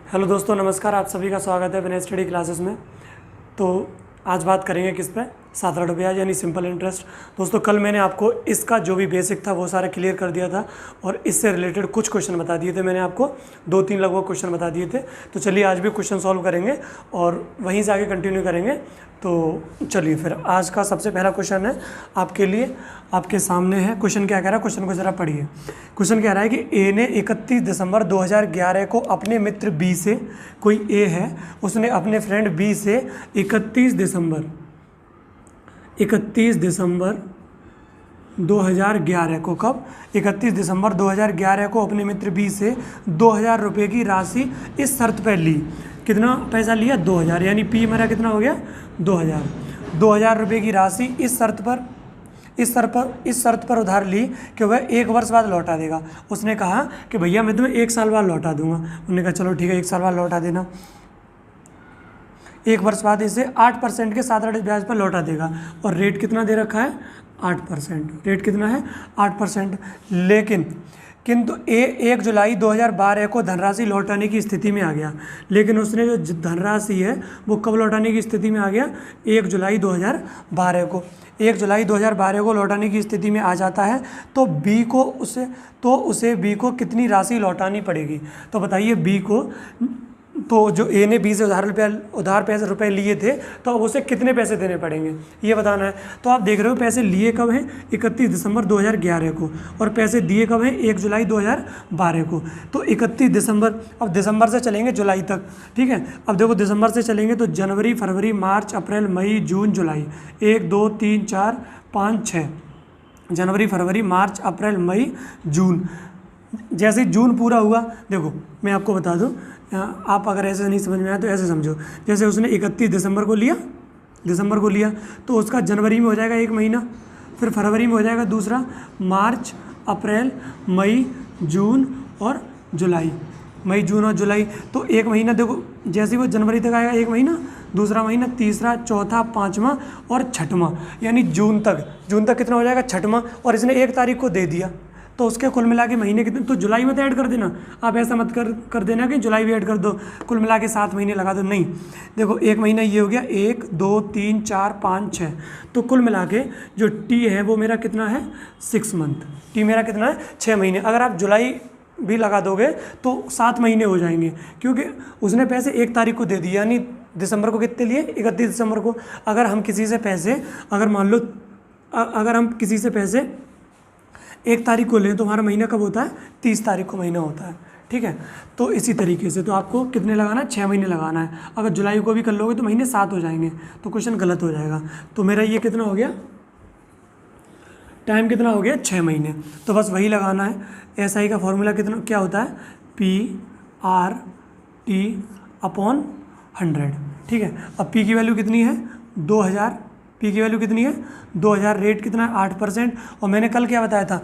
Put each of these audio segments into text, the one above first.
Hello दोस्तों, नमस्कार। आप सभी का स्वागत है विनय स्टडी क्लासेस में। तो आज बात करेंगे किस पे, साधारण ब्याज यानी सिंपल इंटरेस्ट। दोस्तों, कल मैंने आपको इसका जो भी बेसिक था वो सारा क्लियर कर दिया था और इससे रिलेटेड कुछ क्वेश्चन बता दिए थे। मैंने आपको 2-3 लगभग क्वेश्चन बता दिए थे। तो चलिए आज भी क्वेश्चन सॉल्व करेंगे और वहीं से आगे कंटिन्यू करेंगे। तो चलिए फिर आज का सबसे पहला क्वेश्चन है आपके लिए, आपके सामने है। क्वेश्चन क्या कह रहा है, क्वेश्चन को ज़रा पढ़िए। क्वेश्चन कह रहा है कि ए ने 31 दिसंबर 2011 को अपने मित्र बी से, कोई ए है, उसने अपने फ्रेंड बी से 31 दिसंबर 2011 को, कब, 31 दिसंबर 2011 को अपने मित्र बी से 2000 रुपये की राशि इस शर्त पर ली। कितना पैसा लिया? 2000, यानी पी मेरा कितना हो गया? 2000 रुपये की राशि इस शर्त पर उधार ली कि वह 1 वर्ष बाद लौटा देगा। उसने कहा कि भैया मैं तुम्हें 1 साल बाद लौटा दूंगा। उन्होंने कहा चलो ठीक है, 1 साल बाद लौटा देना। 1 वर्ष बाद इसे 8% के साधारण ब्याज पर लौटा देगा और रेट कितना दे रखा है? 8%। रेट कितना है? 8%। किंतु 1 जुलाई 2012 को धनराशि लौटाने की स्थिति में आ गया। लेकिन उसने जो धनराशि है वो कब लौटाने की स्थिति में आ गया? 1 जुलाई 2012 को। 1 जुलाई 2012 को लौटाने की स्थिति में आ जाता है तो उसे बी को कितनी राशि लौटानी पड़ेगी? तो बताइए बी को, तो जो ए ने बी से उधार पैसे रुपए लिए थे तो अब उसे कितने पैसे देने पड़ेंगे ये बताना है। तो आप देख रहे हो पैसे लिए कब हैं? 31 दिसंबर 2011 को, और पैसे दिए कब हैं? 1 जुलाई 2012 को। तो 31 दिसंबर, अब दिसंबर से चलेंगे जुलाई तक, ठीक है। अब देखो दिसंबर से चलेंगे तो जनवरी, फरवरी, मार्च, अप्रैल, मई, जून, जुलाई, 1 2 3 4 5 6, जनवरी, फरवरी, मार्च, अप्रैल, मई, जून। जैसे जून पूरा हुआ, देखो मैं आपको बता दूं, आप अगर ऐसे नहीं समझ में आया तो ऐसे समझो। जैसे उसने 31 दिसंबर को लिया तो उसका जनवरी में हो जाएगा 1 महीना, फिर फरवरी में हो जाएगा दूसरा, मार्च, अप्रैल, मई, जून और जुलाई, मई, जून और जुलाई। तो 1 महीना, देखो जैसे ही वो जनवरी तक आएगा 1 महीना, दूसरा महीना, तीसरा, चौथा, पाँचवा और छठवां, यानी जून तक कितना हो जाएगा? छठवां। और इसने 1 तारीख को दे दिया तो उसके कुल मिला के महीने कितने? तो जुलाई में तो ऐड कर देना। आप ऐसा मत कर देना कि जुलाई भी ऐड कर दो, कुल मिला के 7 महीने लगा दो, नहीं। देखो 1 महीना ये हो गया, 1 2 3 4 5 6, तो कुल मिला के जो टी है वो मेरा कितना है? 6 मंथ। टी मेरा कितना है? 6 महीने। अगर आप जुलाई भी लगा दोगे तो 7 महीने हो जाएंगे, क्योंकि उसने पैसे 1 तारीख को दे दिए, यानी दिसंबर को कितने लिए? 31 दिसंबर को। अगर हम किसी से पैसे, अगर मान लो अगर हम किसी से पैसे 1 तारीख को लें तो हमारा महीना कब होता है? 30 तारीख को महीना होता है, ठीक है। तो इसी तरीके से तो आपको कितने लगाना है? 6 महीने लगाना है। अगर जुलाई को भी कर लोगे तो महीने 7 हो जाएंगे, तो क्वेश्चन गलत हो जाएगा। तो मेरा ये कितना हो गया? टाइम कितना हो गया? 6 महीने। तो बस वही लगाना है। SI का फॉर्मूला कितना क्या होता है? PRT/100, ठीक है। अब P की वैल्यू कितनी है? 2000। पी की वैल्यू कितनी है? 2000। रेट कितना है? 8%। और मैंने कल क्या बताया था?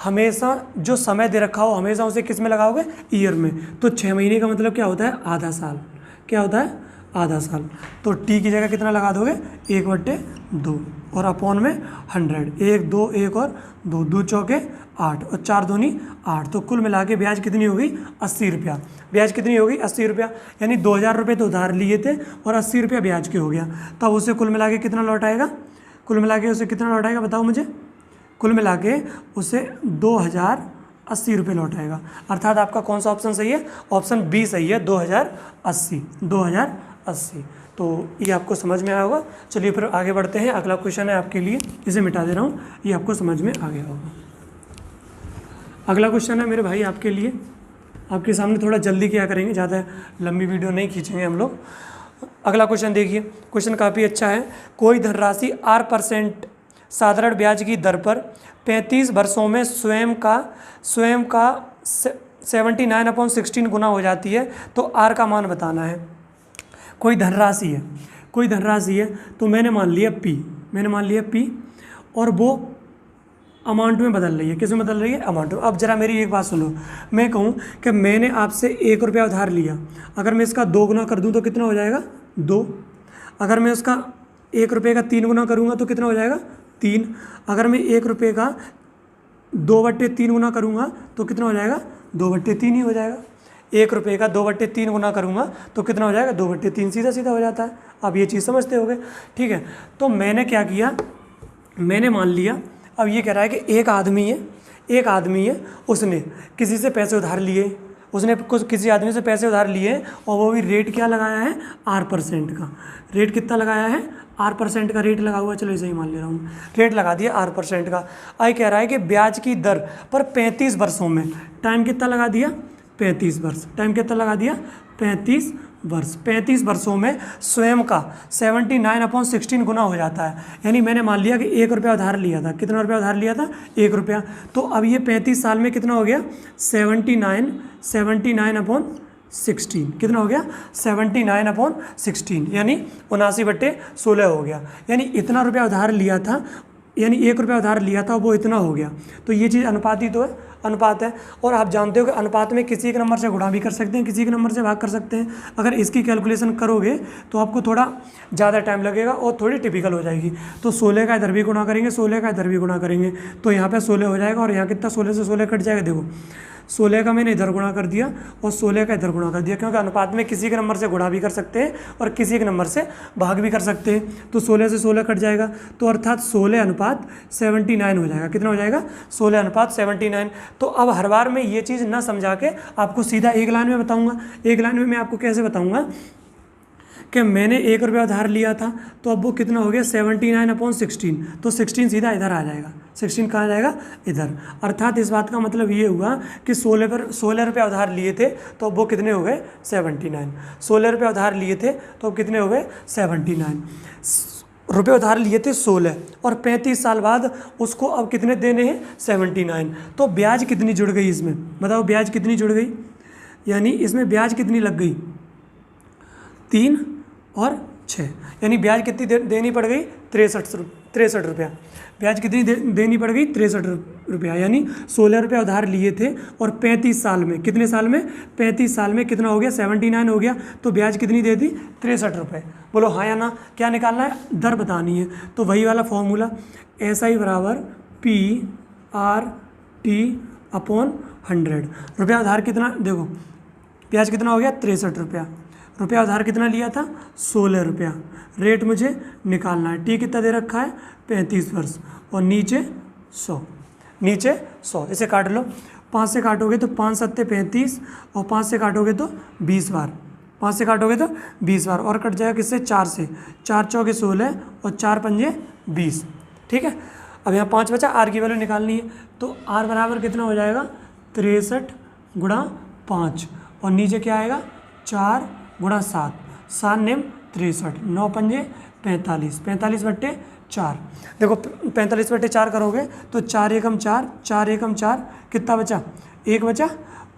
हमेशा जो समय दे रखा हो हमेशा उसे किस में लगाओगे? ईयर में। तो 6 महीने का मतलब क्या होता है? आधा साल। क्या होता है? आधा साल। तो टी की जगह कितना लगा दोगे? 1/2 और अपॉन में 100। 1 2 1 और 2, 2 चौके 8 और 4 दूनी 8। तो कुल मिला के ब्याज कितनी हो गई? 80 रुपया। ब्याज कितनी हो गई? 80 रुपया। यानी 2000 रुपये तो उधार लिए थे और 80 रुपया ब्याज के हो गया। तब उसे कुल मिला के कितना लौटाएगा? कुल मिला के उसे कितना लौटाएगा बताओ मुझे? कुल मिला के उसे 2080 रुपये लौटाएगा। अर्थात आपका कौन सा ऑप्शन सही है? ऑप्शन बी सही है, 2080। तो ये आपको समझ में आया होगा। चलिए फिर आगे बढ़ते हैं। अगला क्वेश्चन है आपके लिए, इसे मिटा दे रहा हूँ, ये आपको समझ में आ गया होगा। अगला क्वेश्चन है मेरे भाई आपके लिए, आपके सामने थोड़ा जल्दी क्या करेंगे, ज़्यादा लंबी वीडियो नहीं खींचेंगे हम लोग। अगला क्वेश्चन देखिए, क्वेश्चन काफ़ी अच्छा है। कोई धनराशि 8% साधारण ब्याज की दर पर 35 वर्षों में स्वयं का 79/16 गुना हो जाती है, तो आर का मान बताना है। कोई धनराशि है तो मैंने मान लिया पी और वो अमाउंट में बदल रही है। किस में बदल रही है? अमाउंट में। अब जरा मेरी एक बात सुनो, मैं कहूँ कि मैंने आपसे 1 रुपया उधार लिया, अगर मैं इसका 2 गुना कर दूँ तो कितना हो जाएगा? 2। अगर मैं उसका 1 रुपये का 3 गुना करूँगा तो कितना हो जाएगा? 3। अगर मैं 1 रुपये का 2/3 गुना करूँगा तो कितना हो जाएगा? 2/3 ही हो जाएगा। 1 रुपये का 2/3 गुना करूँगा तो कितना हो जाएगा, 2/3 सीधा सीधा हो जाता है। आप ये चीज़ समझते होगे, ठीक है। तो मैंने क्या किया, मैंने मान लिया, अब ये कह रहा है कि एक आदमी है उसने किसी से पैसे उधार लिए, उसने किसी आदमी से पैसे उधार लिए और वो भी रेट क्या लगाया है, R% का। रेट कितना लगाया है, R% का रेट लगा हुआ है, चलो इसे ही मान ले रहा हूँ, रेट लगा दिया R% का। आई कह रहा है कि ब्याज की दर पर 35 वर्षों में, टाइम कितना लगा दिया, 35 वर्ष, टाइम कितना लगा दिया, 35 वर्ष। 35 वर्षों में स्वयं का 79/16 गुना हो जाता है। यानी मैंने मान लिया कि 1 रुपया उधार लिया था, कितना रुपया उधार लिया था, 1 रुपया। तो अब ये 35 साल में कितना हो गया, 79/16, कितना हो गया, 79/16, यानी 79/16 हो गया। यानी इतना रुपया उधार लिया था, यानी 1 रुपया उधार लिया था, वो इतना हो गया। तो ये चीज़ अनुपात ही तो है, अनुपात है। और आप जानते हो कि अनुपात में किसी एक नंबर से गुणा भी कर सकते हैं, किसी एक नंबर से भाग कर सकते हैं। अगर इसकी कैलकुलेशन करोगे तो आपको थोड़ा ज़्यादा टाइम लगेगा और थोड़ी टिपिकल हो जाएगी। तो 16 का इधर भी गुणा करेंगे, 16 का इधर भी गुणा करेंगे, तो यहाँ पे 16 हो जाएगा और यहाँ कितना, 16 से 16 कट जाएगा। देखो 16 का मैंने इधर गुणा कर दिया और 16 का इधर गुणा कर दिया, क्योंकि अनुपात में किसी के नंबर से गुणा भी कर सकते हैं और किसी के नंबर से भाग भी कर सकते हैं। तो 16 से 16 कट जाएगा, तो अर्थात 16/79 हो जाएगा। कितना हो जाएगा, 16/79। तो अब हर बार मैं ये चीज़ ना समझा के आपको सीधा एक लाइन में बताऊँगा। एक लाइन में मैं आपको कैसे बताऊँगा कि मैंने 1 रुपया उधार लिया था, तो अब वो कितना हो गया, 79/16, तो 16 सीधा इधर आ जाएगा। 16 कहाँ जाएगा, इधर। अर्थात इस बात का मतलब ये हुआ कि 16 रुपया उधार लिए थे, तो अब वो कितने हो गए, 79। 16 रुपया उधार लिए थे तो अब कितने हो गए, 79 रुपये उधार लिए थे 16, और 35 साल बाद उसको अब कितने देने हैं, 79। तो ब्याज कितनी जुड़ गई इसमें, बताओ ब्याज कितनी जुड़ गई, यानी इसमें ब्याज कितनी लग गई, 3 और 6, यानी ब्याज कितनी देनी पड़ गई, 63 रुपया। ब्याज कितनी देनी पड़ गई, 63 रुपया। यानी 16 रुपया उधार लिए थे और 35 साल में, कितने साल में, 35 साल में कितना हो गया, 79 हो गया। तो ब्याज कितनी दे दी, 63 रुपये। बोलो हाँ या ना, क्या निकालना है, दर बतानी है। तो वही वाला फॉर्मूला, SI = PR/T/100। रुपया उधार कितना, देखो ब्याज कितना हो गया, 63 रुपया। रुपया उधार कितना लिया था, 16 रुपया। रेट मुझे निकालना है, टी कितना दे रखा है, 35 वर्ष, और नीचे 100, नीचे 100। इसे काट लो, 5 से काटोगे तो 5 7 35, और 5 से काटोगे तो 20 बार, 5 से काटोगे तो 20 बार, और कट जाएगा किससे, 4 से। 4 चौके 16 और 4 पंजे 20, ठीक है। अब यहाँ 5 बचा, आर की वैल्यू निकालनी है, तो आर बराबर कितना हो जाएगा, 63 × 5, और नीचे क्या आएगा, 4 × 7, 7 नेम 63, 9 पंजे 45, 45/4। देखो 45/4 करोगे तो 4 एकम 4, 4 एकम 4, कितना बचा, 1 बचा,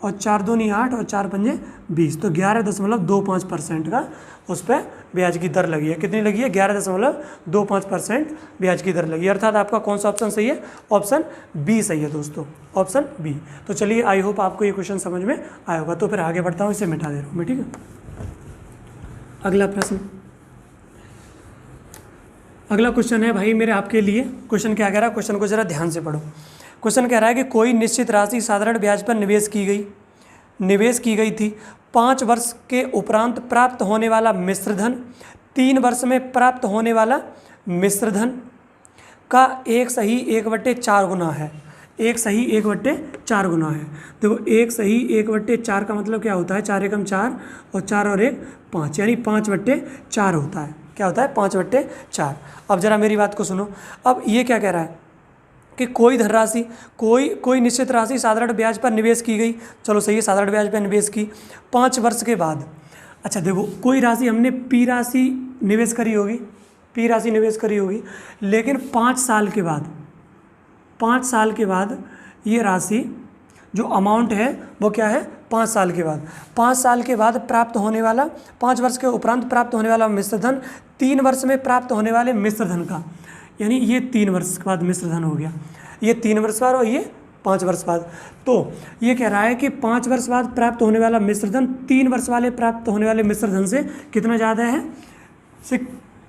और 4 दूनी 8 और 4 पंजे 20, तो 11.25% का उस पर ब्याज की दर लगी है। कितनी लगी है, 11.25% ब्याज की दर लगी है। अर्थात आपका कौन सा ऑप्शन सही है, ऑप्शन बी सही है दोस्तों, ऑप्शन बी। तो चलिए, आई होप आपको ये क्वेश्चन समझ में आया होगा। तो फिर आगे बढ़ता हूँ, इसे मिटा दे रहा हूँ मैं, ठीक है। अगला प्रश्न, अगला क्वेश्चन है भाई मेरे आपके लिए। क्वेश्चन क्या कह रहा है, क्वेश्चन को जरा ध्यान से पढ़ो। क्वेश्चन कह रहा है कि कोई निश्चित राशि साधारण ब्याज पर निवेश की गई थी। 5 वर्ष के उपरांत प्राप्त होने वाला मिश्रधन 3 वर्ष में प्राप्त होने वाला मिश्रधन का 1/4 गुना है। 1/4 गुना है। देखो 1/4 का मतलब क्या होता है, 4 एकम 4 और 4 और 1 5, यानी 5/4 होता है। क्या होता है, 5/4। अब जरा मेरी बात को सुनो। अब ये क्या कह रहा है कि कोई धनराशि, कोई निश्चित राशि साधारण ब्याज पर निवेश की गई। चलो सही है, साधारण ब्याज पर निवेश की 5 वर्ष के बाद। अच्छा देखो, कोई राशि हमने P राशि निवेश करी होगी, लेकिन 5 साल के बाद ये राशि जो अमाउंट है वो क्या है, 5 साल के बाद। 5 साल के बाद प्राप्त होने वाला, 5 वर्ष के उपरांत प्राप्त होने वाला मिश्रधन 3 वर्ष में प्राप्त होने वाले मिश्रधन का, यानी ये 3 वर्ष के बाद मिश्रधन हो गया। ये 3 वर्ष बाद और ये 5 वर्ष बाद। तो ये कह रहा है कि 5 वर्ष बाद प्राप्त होने वाला मिश्रधन 3 वर्ष वाले प्राप्त होने वाले मिश्रधन से कितना ज़्यादा है,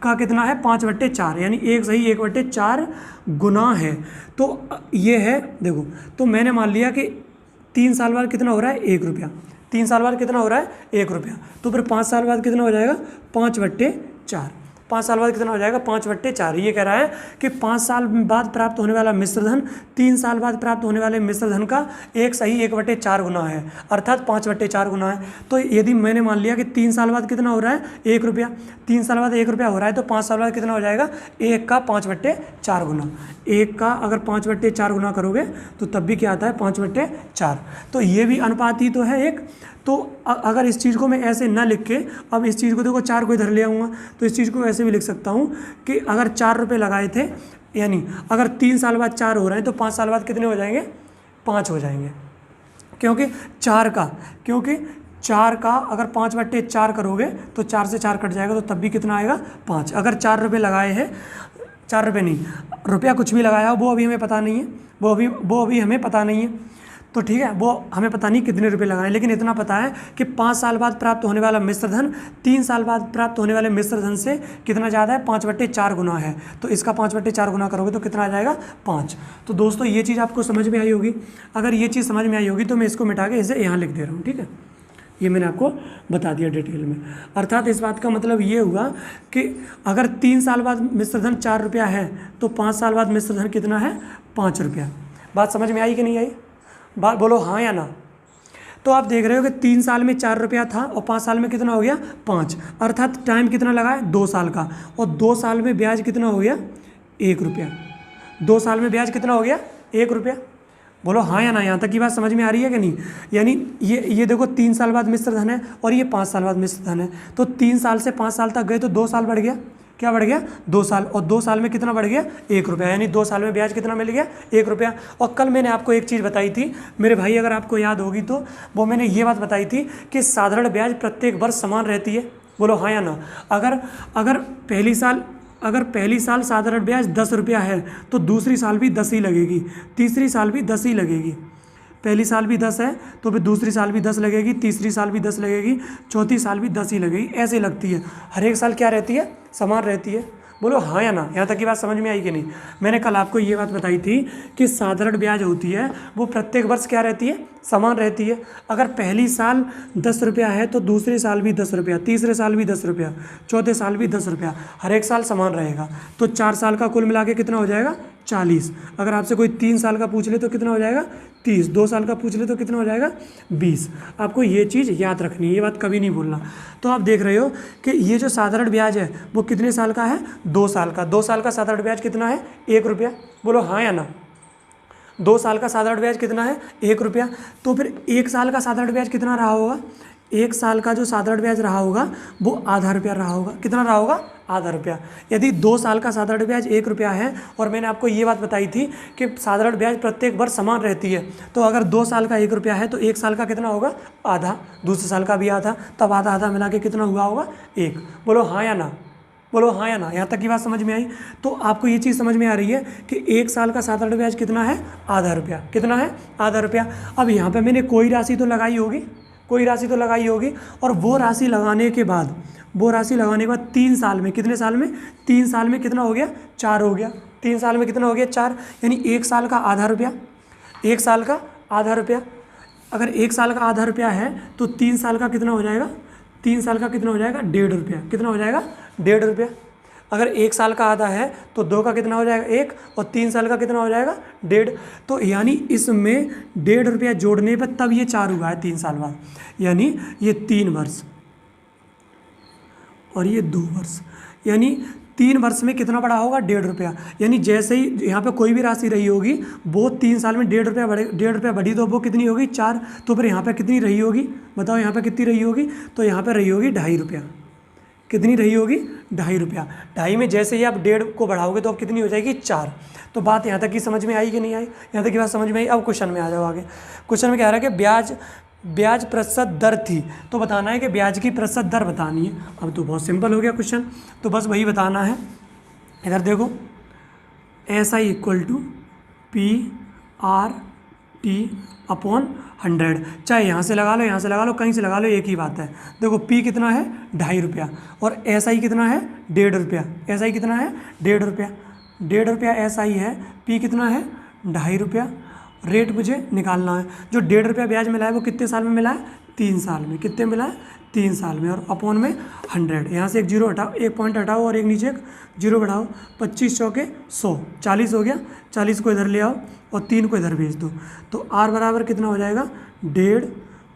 का कितना है, 5/4, यानी 1/4 गुना है। तो ये है, देखो तो मैंने मान लिया कि 3 साल बाद कितना हो रहा है, 1 रुपया। 3 साल बाद कितना हो रहा है 1 रुपया, तो फिर 5 साल बाद कितना हो जाएगा 5/4। 5 साल बाद कितना हो जाएगा 5/4। ये कह रहा है कि 5 साल बाद प्राप्त होने वाला मिश्र धन 3 साल बाद प्राप्त होने वाले मिश्र धन का एक सही 1/4 गुना है, अर्थात 5/4 गुना है। तो यदि मैंने मान लिया कि 3 साल बाद कितना हो रहा है 1 रुपया, 3 साल बाद 1 रुपया हो रहा है, तो 5 साल बाद कितना हो जाएगा 1 का 5/4 गुना। 1 का अगर 5/4 गुना करोगे तो तब भी क्या आता है 5/4। तो ये भी अनुपात ही तो है एक। तो अगर इस चीज़ को मैं ऐसे ना लिख के, अब इस चीज़ को देखो 4 को इधर ले आऊँगा, तो इस चीज़ को ऐसे भी लिख सकता हूँ कि अगर 4 रुपये लगाए थे, यानी अगर 3 साल बाद 4 हो रहे हैं तो 5 साल बाद कितने हो जाएंगे 5 हो जाएंगे, क्योंकि 4 का अगर 5/4 करोगे तो 4 से 4 कट जाएगा, तो तब भी कितना आएगा 5। अगर 4 रुपये लगाए हैं, 4 रुपये नहीं, रुपया कुछ भी लगाया हो वो अभी हमें पता नहीं है, वो अभी हमें पता नहीं है, तो ठीक है, वो हमें पता नहीं कितने रुपए लगाए, लेकिन इतना पता है कि 5 साल बाद प्राप्त होने वाला मिश्र धन 3 साल बाद प्राप्त होने वाले मिश्र धन से कितना ज़्यादा है 5/4 गुना है। तो इसका 5/4 गुना करोगे तो कितना आ जाएगा 5। तो दोस्तों ये चीज़ आपको समझ में आई होगी। अगर ये चीज़ समझ में आई होगी तो मैं इसको मिटा के इसे यहाँ लिख दे रहा हूँ, ठीक है। ये मैंने आपको बता दिया डिटेल में। अर्थात इस बात का मतलब ये हुआ कि अगर 3 साल बाद मिश्र धन 4 रुपया है तो 5 साल बाद मिश्र धन कितना है 5 रुपया। बात समझ में आई कि नहीं आई? बात बोलो हाँ या ना। तो आप देख रहे हो कि 3 साल में 4 रुपया था और 5 साल में कितना हो गया 5, अर्थात टाइम कितना लगा है 2 साल का, और 2 साल में ब्याज कितना हो गया 1 रुपया। 2 साल में ब्याज कितना हो गया 1 रुपया। बोलो हाँ या ना। यहाँ तक की बात समझ में आ रही है कि नहीं? यानी ये देखो 3 साल बाद मिश्र धन है और ये 5 साल बाद मिश्र धन है, तो 3 साल से 5 साल तक गए तो 2 साल बढ़ गया। क्या बढ़ गया 2 साल, और 2 साल में कितना बढ़ गया 1 रुपया, यानी 2 साल में ब्याज कितना मिल गया 1 रुपया। और कल मैंने आपको एक चीज़ बताई थी मेरे भाई, अगर आपको याद होगी तो, वो मैंने ये बात बताई थी कि साधारण ब्याज प्रत्येक वर्ष समान रहती है। बोलो हाँ या ना। अगर पहली साल साधारण ब्याज 10 रुपया है तो दूसरी साल भी 10 ही लगेगी, तीसरी साल भी 10 ही लगेगी। पहली साल भी 10 है तो फिर दूसरी साल भी 10 लगेगी, तीसरी साल भी 10 लगेगी, चौथी साल भी 10 ही लगेगी, ऐसे लगती है। हर एक साल क्या रहती है समान रहती है। बोलो हाँ या ना। यहाँ तक की बात समझ में आई कि नहीं? मैंने कल आपको ये बात बताई थी कि साधारण ब्याज होती है वो प्रत्येक वर्ष क्या रहती है समान रहती है। अगर पहली साल 10 रुपया है तो दूसरे साल भी 10 रुपया, तीसरे साल भी 10 रुपया, चौथे साल भी 10 रुपया, हर एक साल समान रहेगा। तो 4 साल का कुल मिला के कितना हो जाएगा 40। अगर आपसे कोई 3 साल का पूछ ले तो कितना हो जाएगा 30, 2 साल का पूछ ले तो कितना हो जाएगा 20। आपको ये चीज़ याद रखनी है, ये बात कभी नहीं भूलना। तो आप देख रहे हो कि ये जो साधारण ब्याज है वो कितने साल का है 2 साल का। 2 साल का साधारण ब्याज कितना है 1 रुपया। बोलो हाँ या ना। 2 साल का साधारण ब्याज कितना है 1 रुपया। तो फिर 1 साल का साधारण ब्याज कितना रहा होगा? 1 साल का जो साधारण ब्याज रहा होगा वो आधा रुपया रहा होगा। कितना रहा होगा आधा रुपया। यदि 2 साल का साधारण ब्याज 1 रुपया है और मैंने आपको ये बात बताई थी कि साधारण ब्याज प्रत्येक वर्ष समान रहती है, तो अगर 2 साल का 1 रुपया है तो 1 साल का कितना होगा आधा, दूसरे साल का भी आधा, तब आधा आधा मिला के कितना हुआ होगा 1। बोलो हाँ या ना। बोलो हाँ या ना। यहाँ तक की बात समझ में आई? तो आपको ये चीज़ समझ में आ रही है कि 1 साल का साधारण ब्याज कितना है आधा रुपया। कितना है आधा रुपया। अब यहाँ पे मैंने कोई राशि तो लगाई होगी, और वो राशि लगाने के बाद 3 साल में, कितने साल में 3 साल में कितना हो गया 4 हो गया। 3 साल में कितना हो गया 4, यानी 1 साल का आधा रुपया। 1 साल का आधा रुपया। अगर 1 साल का आधा रुपया है तो 3 साल का कितना हो जाएगा? 3 साल का कितना हो जाएगा 1.5 रुपया। कितना हो जाएगा 1.5 रुपया। अगर 1 साल का आधा है तो 2 का कितना हो जाएगा 1, और 3 साल का कितना हो जाएगा 1.5। तो यानी इसमें 1.5 रुपया जोड़ने पर तब ये 4 हुआ है 3 साल बाद, यानी ये 3 वर्ष और ये 2 वर्ष, यानी 3 वर्ष में कितना बढ़ा होगा 1.5 रुपया। यानी जैसे ही यहाँ पे कोई भी राशि रही होगी वो 3 साल में 1.5 रुपया बढ़े, 1.5 रुपया बढ़ी तो वो कितनी होगी 4। तो फिर यहाँ पे कितनी रही होगी बताओ? यहाँ पे कितनी रही होगी? तो यहाँ पे रही होगी 2.5 रुपया। कितनी रही होगी 2.5 रुपया। 2.5 में जैसे ही आप 1.5 को बढ़ाओगे तो अब कितनी हो जाएगी 4। तो बात यहाँ तक की समझ में आई कि नहीं आई? यहाँ तक की बात समझ में आई। अब क्वेश्चन में आ जाओ आगे। क्वेश्चन में क्या रहा है कि ब्याज प्रतिशत दर थी, तो बताना है कि ब्याज की प्रतिशत दर बतानी है। अब तो बहुत सिंपल हो गया क्वेश्चन, तो बस वही बताना है। इधर देखो SI = PR/T/100। चाहे यहाँ से लगा लो, यहाँ से लगा लो, कहीं से लगा लो, एक ही बात है। देखो P कितना है 2.5 रुपया और SI कितना है 1.5 रुपया। SI कितना है 1.5 रुपया। 1.5 रुपया SI है, P कितना है 2.5 रुपया। रेट मुझे निकालना है। जो 1.5 रुपया ब्याज मिला है वो कितने साल में मिला है 3 साल में, कितने मिला है 3 साल में, और अपॉन में 100, यहाँ से एक जीरो हटाओ, एक पॉइंट हटाओ और एक नीचे एक जीरो बढ़ाओ, 25 चौके 100, 40 हो गया, 40 को इधर ले आओ और 3 को इधर भेज दो, तो r बराबर कितना हो जाएगा 1.5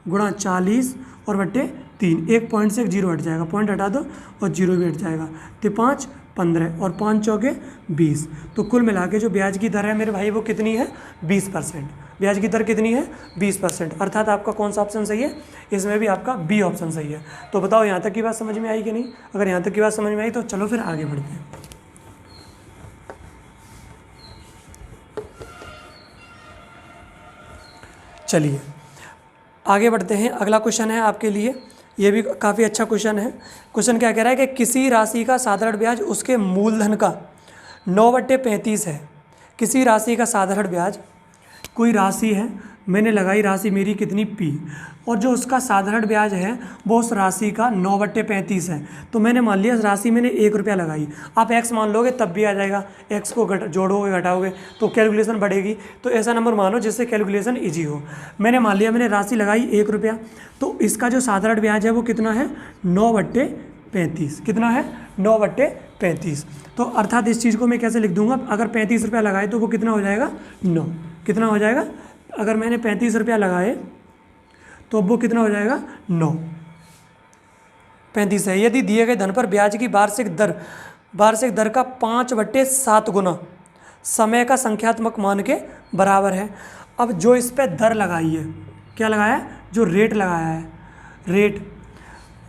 गुणा 40 और बट्टे 3, एक पॉइंट से एक जीरो हट जाएगा, पॉइंट हटा दो और जीरो भी हट जाएगा, तो 5 15 और 5 चौके 20, तो कुल मिला के जो ब्याज की दर है मेरे भाई वो कितनी है 20%। ब्याज की दर कितनी है 20%, अर्थात आपका कौन सा ऑप्शन सही है, इसमें भी आपका बी ऑप्शन सही है। तो बताओ यहाँ तक की बात समझ में आई कि नहीं? अगर यहाँ तक की बात समझ में आई तो चलो फिर आगे बढ़ते हैं। चलिए आगे बढ़ते हैं। अगला क्वेश्चन है आपके लिए, ये भी काफ़ी अच्छा क्वेश्चन है। क्वेश्चन क्या कह रहा है कि किसी राशि का साधारण ब्याज उसके मूलधन का 9/35 है। किसी राशि का साधारण ब्याज, कोई राशि है, मैंने लगाई राशि मेरी कितनी P, और जो उसका साधारण ब्याज है वो उस राशि का 9/35 है। तो मैंने मान लिया राशि मैंने 1 रुपया लगाई, आप x मान लोगे तब भी आ जाएगा, x को जोड़ोगे घटाओगे तो कैलकुलेशन बढ़ेगी। तो ऐसा नंबर मानो जिससे कैलकुलेशन ईजी हो। मैंने मान लिया मैंने राशि लगाई 1 रुपया, तो इसका जो साधारण ब्याज है वो कितना है 9/35, कितना है 9/35। तो अर्थात इस चीज़ को मैं कैसे लिख दूंगा, अगर 35 रुपया लगाए तो वो कितना हो जाएगा 9, कितना हो जाएगा, अगर मैंने 35 रुपया लगाए तो वो कितना हो जाएगा 9, 35 है। यदि दिए गए धन पर ब्याज की वार्षिक दर का 5/7 गुना समय का संख्यात्मक मान के बराबर है। अब जो इस पर दर लगाई है, क्या लगाया है, जो रेट लगाया है, रेट,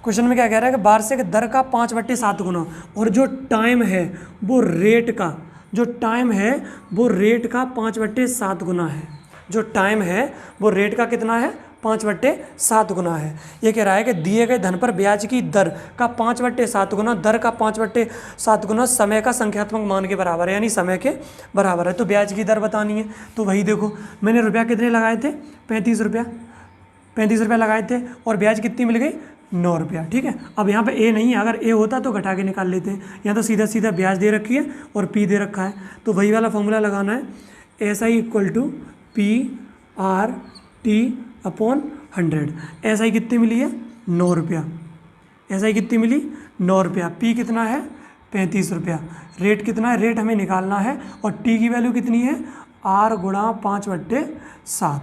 क्वेश्चन में क्या कह रहा है कि वार्षिक दर का 5/7 गुना, और जो टाइम है वो रेट का, जो टाइम है वो रेट का 5/7 गुना है, जो टाइम है वो रेट का कितना है 5/7 गुना है। ये कह रहा है कि दिए गए धन पर ब्याज की दर का 5/7 गुना, दर का 5/7 गुना समय का संख्यात्मक मान के बराबर है, यानी समय के बराबर है। तो ब्याज की दर बतानी है, तो वही देखो मैंने रुपया कितने लगाए थे 35 रुपया लगाए थे, और ब्याज कितनी मिल गई 9 रुपया, ठीक है। अब यहाँ पे ए नहीं है, अगर ए होता तो घटा के निकाल लेते हैं, यहाँ तो सीधा सीधा ब्याज दे रखी है और पी दे रखा है, तो वही वाला फॉर्मूला लगाना है, SI = PR/T/100। SI कितनी मिली है 9 रुपया, SI कितनी मिली 9 रुपया, P कितना है 35 रुपया, रेट कितना है, रेट हमें निकालना है, और T की वैल्यू कितनी है R × 5/7,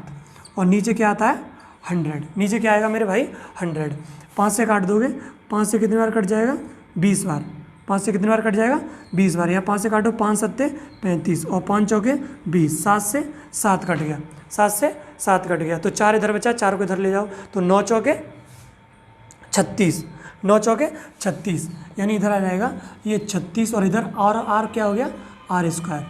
और नीचे क्या आता है 100, नीचे क्या आएगा मेरे भाई 100। 5 से काट दोगे, 5 से कितनी बार कट जाएगा 20 बार, 5 से कितनी बार कट जाएगा 20 बार, यहाँ 5 से काटो, 5 7 35 और 5 चौके 20, 7 से 7 कट गया, 7 से 7 कट गया, तो 4 इधर बचा, 4 को इधर ले जाओ, तो 9 चौके 36, 9 चौके 36, यानी इधर आ जाएगा ये 36, और इधर R क्या हो गया R²,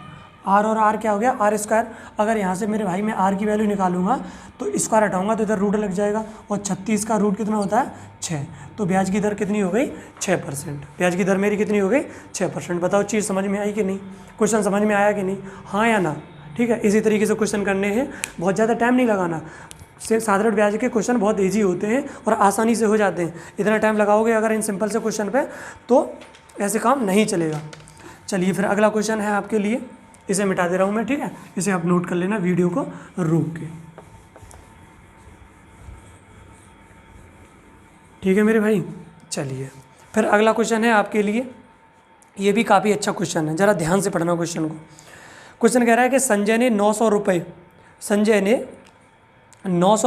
R और R क्या हो गया R²। अगर यहाँ से मेरे भाई मैं R की वैल्यू निकालूंगा तो स्क्वायर हटाऊंगा तो इधर रूट लग जाएगा, और 36 का रूट कितना होता है 6, तो ब्याज की दर कितनी हो गई 6%। ब्याज की दर मेरी कितनी हो गई 6%। बताओ चीज़ समझ में आई कि नहीं, क्वेश्चन समझ में आया कि नहीं, हाँ या ना, ठीक है। इसी तरीके से क्वेश्चन करने हैं, बहुत ज़्यादा टाइम नहीं लगाना, साधारण ब्याज के क्वेश्चन बहुत ईजी होते हैं और आसानी से हो जाते हैं। इतना टाइम लगाओगे अगर इन सिंपल से क्वेश्चन पे तो ऐसे काम नहीं चलेगा। चलिए फिर अगला क्वेश्चन है आपके लिए, इसे मिटा दे रहा हूँ मैं, ठीक है, इसे आप नोट कर लेना वीडियो को रोक के, ठीक है मेरे भाई। चलिए फिर अगला क्वेश्चन है आपके लिए, ये भी काफ़ी अच्छा क्वेश्चन है, ज़रा ध्यान से पढ़ना क्वेश्चन को। क्वेश्चन कह रहा है कि संजय ने 900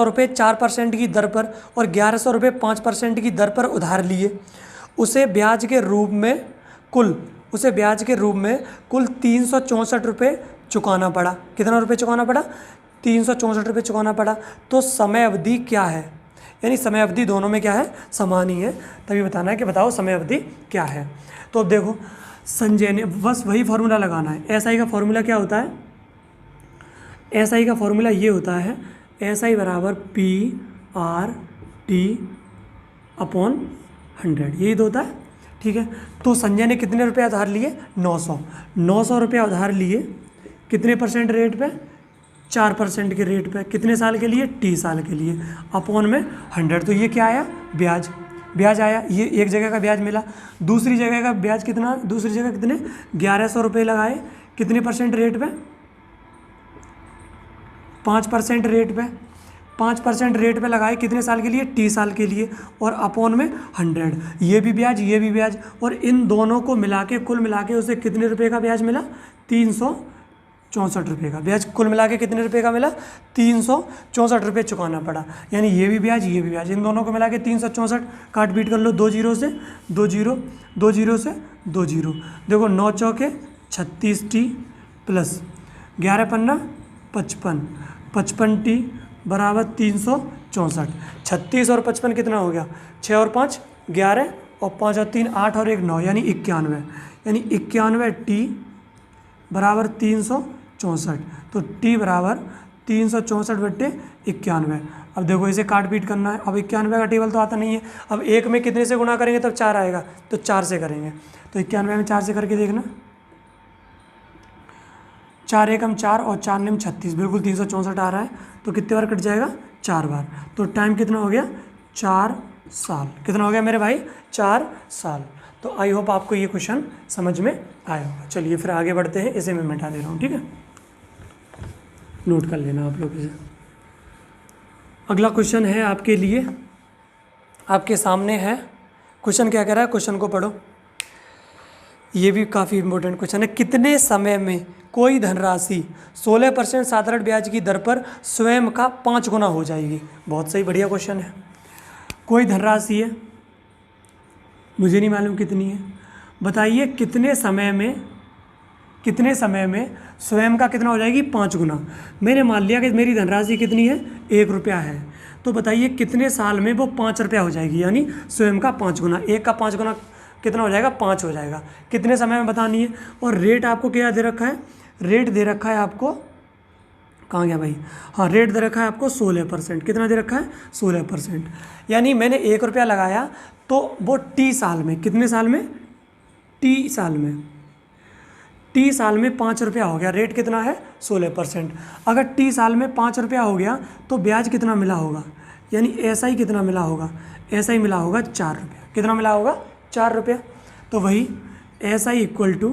रुपये 4% की दर पर और 1100 रुपये 5% की दर पर उधार लिए, उसे ब्याज के रूप में कुल 364 रुपये चुकाना पड़ा। कितना रुपये चुकाना पड़ा 364 रुपये चुकाना पड़ा। तो समय अवधि क्या है, यानी समय अवधि दोनों में क्या है समान ही है, तभी बताना है कि बताओ समय अवधि क्या है। तो अब देखो संजय ने, बस वही फार्मूला लगाना है। SI का फार्मूला क्या होता है, SI का फार्मूला ये होता है SI = PR/T/100, यही तो होता है, ठीक है। तो संजय ने कितने रुपये उधार लिए 900 रुपया उधार लिए, कितने % रेट पे 4% के रेट पे, कितने साल के लिए T साल के लिए, अपॉन में 100। तो ये क्या आया ब्याज आया, ये एक जगह का ब्याज मिला। दूसरी जगह का ब्याज कितना, दूसरी जगह कितने 1100 रुपये लगाए, कितने % रेट पे 5% रेट पे, 5% रेट पे लगाए कितने साल के लिए, टी साल के लिए, और अपॉन में 100, ये भी ब्याज ये भी ब्याज, और इन दोनों को मिला के कुल मिला के उसे कितने रुपए का ब्याज मिला, 364 रुपये का ब्याज। कुल मिला के कितने रुपये का मिला, 364 रुपये चुकाना पड़ा। यानी ये भी ब्याज ये भी ब्याज, इन दोनों को मिला के 364, काट पीट कर लो, 2 जीरो से 2 जीरो, 2 जीरो से 2 जीरो, देखो 9 चौके 36 टी प्लस 11 पन्ना 55, 55 टी बराबर 364। 36 और 55 कितना हो गया, 6 और 5 11, और 5 और 3 8 और 1 9, यानी 91, यानी 91 टी बराबर 364। तो टी बराबर 364/91। अब देखो इसे काट पीट करना है। अब 91 का टेबल तो आता नहीं है, अब एक में कितने से गुणा करेंगे तब 4 आएगा, तो 4 से करेंगे। तो 91 में 4 से करके देखना, 4 एकम 4 और 4 नेम 36, बिल्कुल 364 आ रहा है। तो कितने बार कट जाएगा, 4 बार। तो टाइम कितना हो गया, 4 साल। कितना हो गया मेरे भाई, 4 साल। तो आई होप आपको ये क्वेश्चन समझ में आया होगा। चलिए फिर आगे बढ़ते हैं, इसे मैं मिटा दे रहा हूँ, ठीक है, नोट कर लेना आप लोग इसे। अगला क्वेश्चन है आपके लिए, आपके सामने है। क्वेश्चन क्या कह रहा है, क्वेश्चन को पढ़ो। ये भी काफ़ी इंपॉर्टेंट क्वेश्चन है। कितने समय में कोई धनराशि 16% साधारण ब्याज की दर पर स्वयं का 5 गुना हो जाएगी। बहुत सही, बढ़िया क्वेश्चन है। कोई धनराशि है, मुझे नहीं मालूम कितनी है, बताइए कितने समय में स्वयं का कितना हो जाएगी, 5 गुना। मैंने मान लिया कि मेरी धनराशि कितनी है, 1 रुपया है, तो बताइए कितने साल में वो 5 रुपया हो जाएगी, यानी स्वयं का 5 गुना। 1 का 5 गुना कितना हो जाएगा, 5 हो जाएगा। कितने समय में बतानी है। और रेट आपको क्या दे रखा है, रेट दे रखा है आपको, कहाँ गया भाई, हाँ रेट दे रखा है आपको 16%। कितना दे रखा है, 16%। यानी मैंने 1 रुपया लगाया तो वो टी साल में, कितने साल में, टी साल में, टी साल में 5 रुपया हो गया। रेट कितना है, 16%। अगर टी साल में 5 रुपया हो गया तो ब्याज कितना मिला होगा, यानी ऐसा ही कितना मिला होगा, ऐसा ही मिला होगा 4 रुपया। कितना मिला होगा, 4 रुपया। तो वही ऐसा ही equal to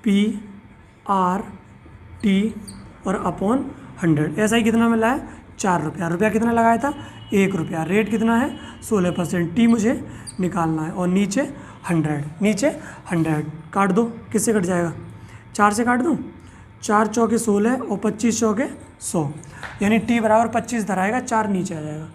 P R T और अपॉन 100। ऐसा ही कितना मिला है, 4 रुपया। रुपया कितना लगाया था, 1 रुपया। रेट कितना है, 16%। टी मुझे निकालना है, और नीचे 100, नीचे 100 काट दो, किससे कट जाएगा, 4 से काट दूँ, 4 चौके 16 और 25 चौके 100, यानी टी बराबर 25 धराएगा, 4 नीचे आ जाएगा।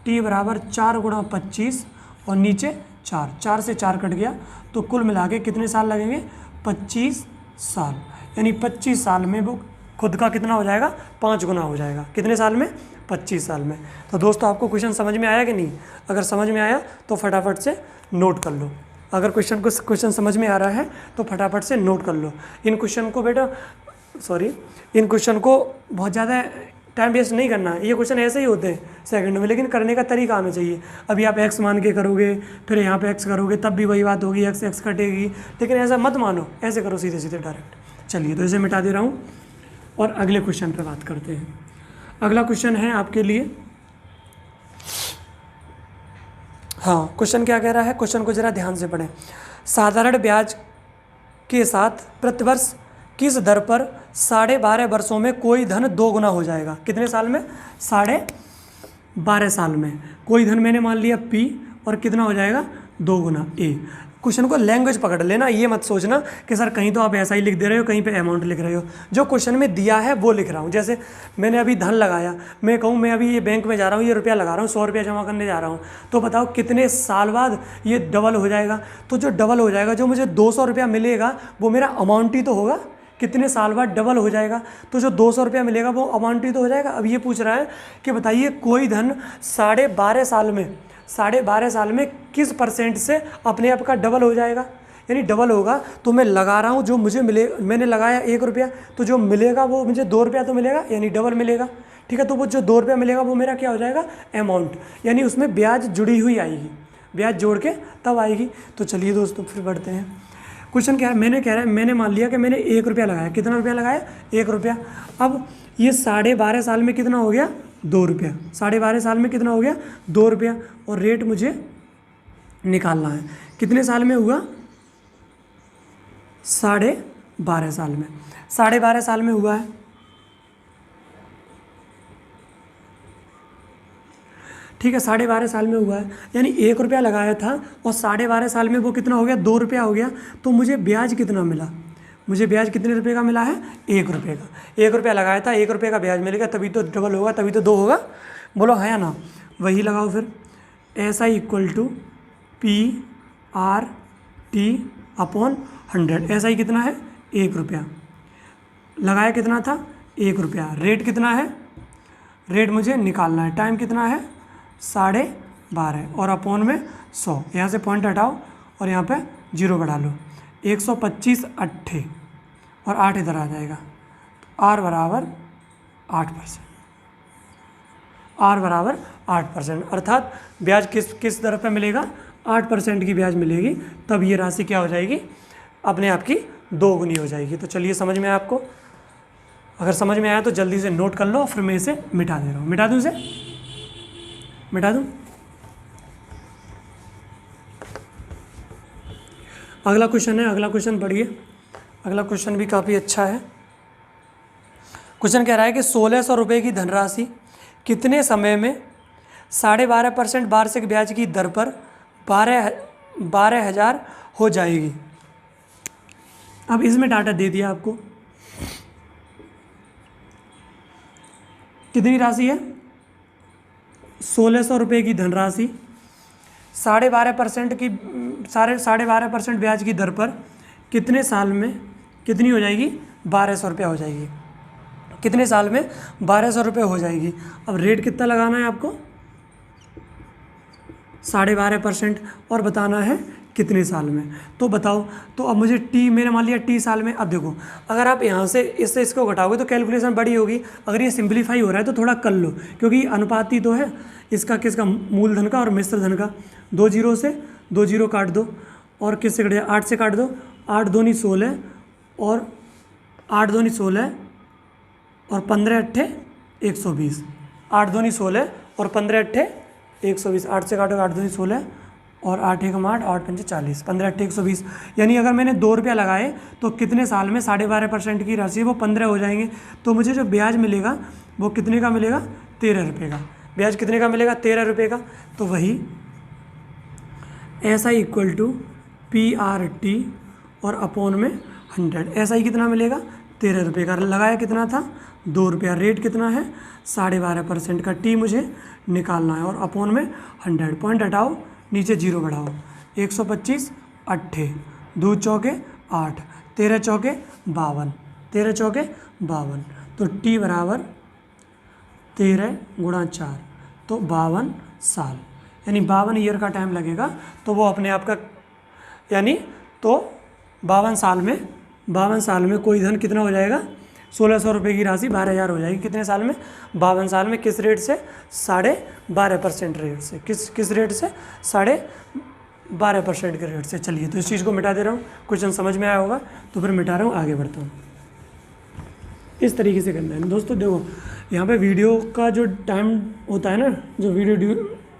टी बराबर 4 गुणा 25 और नीचे 4, 4 से 4 कट गया। तो कुल मिला के कितने साल लगेंगे, 25 साल। यानी 25 साल में वो खुद का कितना हो जाएगा, 5 गुना हो जाएगा। कितने साल में, 25 साल में। तो दोस्तों आपको क्वेश्चन समझ में आया कि नहीं, अगर समझ में आया तो फटाफट से नोट कर लो। अगर क्वेश्चन समझ में आ रहा है तो फटाफट से नोट कर लो। इन क्वेश्चन को इन क्वेश्चन को बहुत ज़्यादा टाइम वेस्ट नहीं करना है। ये क्वेश्चन ऐसे ही होते हैं सेकंड में, लेकिन करने का तरीका आना चाहिए। अभी आप x मान के करोगे, फिर यहाँ पे x करोगे, तब भी वही बात होगी, x कटेगी। लेकिन ऐसा मत मानो, ऐसे करो सीधे सीधे डायरेक्ट। चलिए तो इसे मिटा दे रहा हूँ और अगले क्वेश्चन पे बात करते हैं। अगला क्वेश्चन है आपके लिए, हाँ क्वेश्चन क्या कह रहा है, क्वेश्चन को ज़रा ध्यान से पढ़ें। साधारण ब्याज के साथ प्रतिवर्ष किस दर पर 12.5 वर्षों में कोई धन 2 गुना हो जाएगा। कितने साल में, 12.5 साल में। कोई धन मैंने मान लिया P और कितना हो जाएगा, 2 गुना A। क्वेश्चन को लैंग्वेज पकड़ लेना, ये मत सोचना कि सर कहीं तो आप ऐसा ही लिख दे रहे हो, कहीं पे अमाउंट लिख रहे हो। जो क्वेश्चन में दिया है वो लिख रहा हूँ। जैसे मैंने अभी धन लगाया, मैं कहूँ मैं अभी ये बैंक में जा रहा हूँ, ये रुपया लगा रहा हूँ, 100 रुपया जमा करने जा रहा हूँ, तो बताओ कितने साल बाद ये डबल हो जाएगा। तो जो डबल हो जाएगा, जो मुझे 200 रुपया मिलेगा वो मेरा अमाउंट ही तो होगा। कितने साल बाद डबल हो जाएगा, तो जो 200 रुपया मिलेगा वो अमाउंट ही तो हो जाएगा। अब ये पूछ रहा है कि बताइए कोई धन 12.5 साल में किस % से अपने आप का डबल हो जाएगा। यानी डबल होगा तो मैं लगा रहा हूँ, जो मुझे मिले, मैंने लगाया 1 रुपया, तो जो मिलेगा वो मुझे 2 रुपया तो मिलेगा, यानी डबल मिलेगा। ठीक है, तो वो जो 2 रुपया मिलेगा वो मेरा क्या हो जाएगा, अमाउंट। यानी उसमें ब्याज जुड़ी हुई आएगी, ब्याज जोड़ के तब आएगी। तो चलिए दोस्तों फिर बढ़ते हैं। क्वेश्चन क्या है, मैंने मान लिया कि मैंने 1 रुपया लगाया। कितना रुपया लगाया, 1 रुपया। अब ये 12.5 साल में कितना हो गया, 2 रुपया। 12.5 साल में कितना हो गया, 2 रुपया। और रेट मुझे निकालना है, कितने साल में हुआ, 12.5 साल में। 12.5 साल में हुआ है, ठीक है, 12.5 साल में हुआ है, यानी 1 रुपया लगाया था और 12.5 साल में वो कितना हो गया, 2 रुपया हो गया। तो मुझे ब्याज कितना मिला, मुझे ब्याज कितने रुपये का मिला है, 1 रुपये का। 1 रुपया लगाया था, 1 रुपये का ब्याज मिलेगा, तभी तो डबल होगा, तभी तो 2 होगा। बोलो है या ना, वही लगाओ फिर। ऐसा इक्वल टू PRT/100। ऐसा ही कितना है, 1 रुपया। लगाया कितना था, 1 रुपया। रेट कितना है, रेट मुझे निकालना है। टाइम कितना है, 12.5 और अपॉन में 100। यहाँ से पॉइंट हटाओ और यहाँ पे 0 बढ़ा लो। 125 अट्ठे और 8 इधर आ जाएगा। R बराबर 8%। R बराबर 8%, अर्थात ब्याज किस दर पे मिलेगा, 8% की ब्याज मिलेगी। तब ये राशि क्या हो जाएगी, अपने आप की 2 गुनी हो जाएगी। तो चलिए, समझ में आया आपको? अगर समझ में आया तो जल्दी से नोट कर लो, फिर मैं इसे मिटा दे रहा हूँ। मिटा दूँ इसे, मिटा दूँ। अगला क्वेश्चन है, अगला क्वेश्चन पढ़िए। अगला क्वेश्चन भी काफ़ी अच्छा है। क्वेश्चन कह रहा है कि 1600 रुपये की धनराशि कितने समय में 12.5% वार्षिक ब्याज की दर पर 12,000 हो जाएगी। अब इसमें डाटा दे दिया आपको, कितनी राशि है, 1600 रुपये की धनराशि 12.5% की 12.5% ब्याज की दर पर कितने साल में कितनी हो जाएगी, 1200 रुपया हो जाएगी। कितने साल में 1200 रुपये हो जाएगी। अब रेट कितना लगाना है आपको, 12.5% और बताना है कितने साल में। तो बताओ, तो अब मुझे टी, मैंने मान लिया टी साल में। अब देखो, अगर आप यहाँ से इससे इसको घटाओगे तो कैलकुलेशन बड़ी होगी। अगर ये सिंप्लीफाई हो रहा है तो थोड़ा कर लो, क्योंकि अनुपाती तो है इसका, किसका, मूलधन का और मिश्र धन का। 2 जीरो से 2 जीरो काट दो और किससे कट जाए, 8 से काट दो। 8 दूनी 16 और 8 दूनी 16 और 15 अट्ठे 120। 8 दूनी 16 और 15 अट्ठे 120। 8 से काटो, 8 दूनी 16 और 8 एकम 8, 8 पंचे 40, 15 अट्ठे 120। यानी अगर मैंने 2 रुपया लगाए तो कितने साल में 12.5% की राशि वो 15 हो जाएंगे। तो मुझे जो ब्याज मिलेगा वो कितने का मिलेगा, 13 रुपये का। ब्याज कितने का मिलेगा, 13 रुपये का। तो वही ऐसा इक्वल टू PRT और अपॉन में 100। ऐसा ही कितना मिलेगा, 13 रुपये का। लगाया कितना था, 2 रुपया। रेट कितना है, 12.5% का। टी मुझे निकालना है और अपॉन में 100। पॉइंट हटाओ, नीचे 0 बढ़ाओ। 125 अट्ठे, 2 चौके 8, 13 चौके 52, 13 चौके 52। तो टी बराबर 13 गुणा 4, तो 52 साल, यानी 52 ईयर का टाइम लगेगा। तो वो अपने आप का, यानी तो 52 साल में कोई धन कितना हो जाएगा, 1600 रुपये की राशि 12,000 हो जाएगी। कितने साल में, 52 साल में। किस रेट से, 12.5% रेट से। किस रेट से, 12.5% के रेट से। चलिए, तो इस चीज़ को मिटा दे रहा हूँ। क्वेश्चन समझ में आया होगा, तो फिर मिटा रहा हूँ, आगे बढ़ता हूँ। इस तरीके से करना है दोस्तों। देखो, यहाँ पे वीडियो का जो टाइम होता है ना, जो वीडियो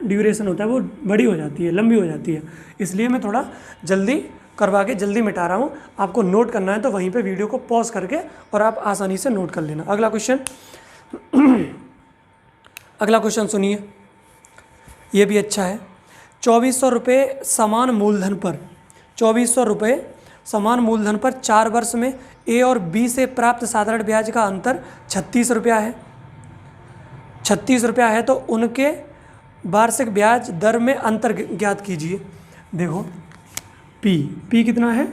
ड्यूरेशन होता है, वो बड़ी हो जाती है, लंबी हो जाती है। इसलिए मैं थोड़ा जल्दी करवा के जल्दी मिटा रहा हूँ। आपको नोट करना है तो वहीं पे वीडियो को पॉज करके और आप आसानी से नोट कर लेना। अगला क्वेश्चन अगला क्वेश्चन सुनिए, ये भी अच्छा है। 2400 रुपये समान मूलधन पर, 2400 रुपये समान मूलधन पर 4 वर्ष में ए और बी से प्राप्त साधारण ब्याज का अंतर 36 रुपया है। 36 रुपया है, तो उनके वार्षिक ब्याज दर में अंतर ज्ञात कीजिए। देखो, पी कितना है,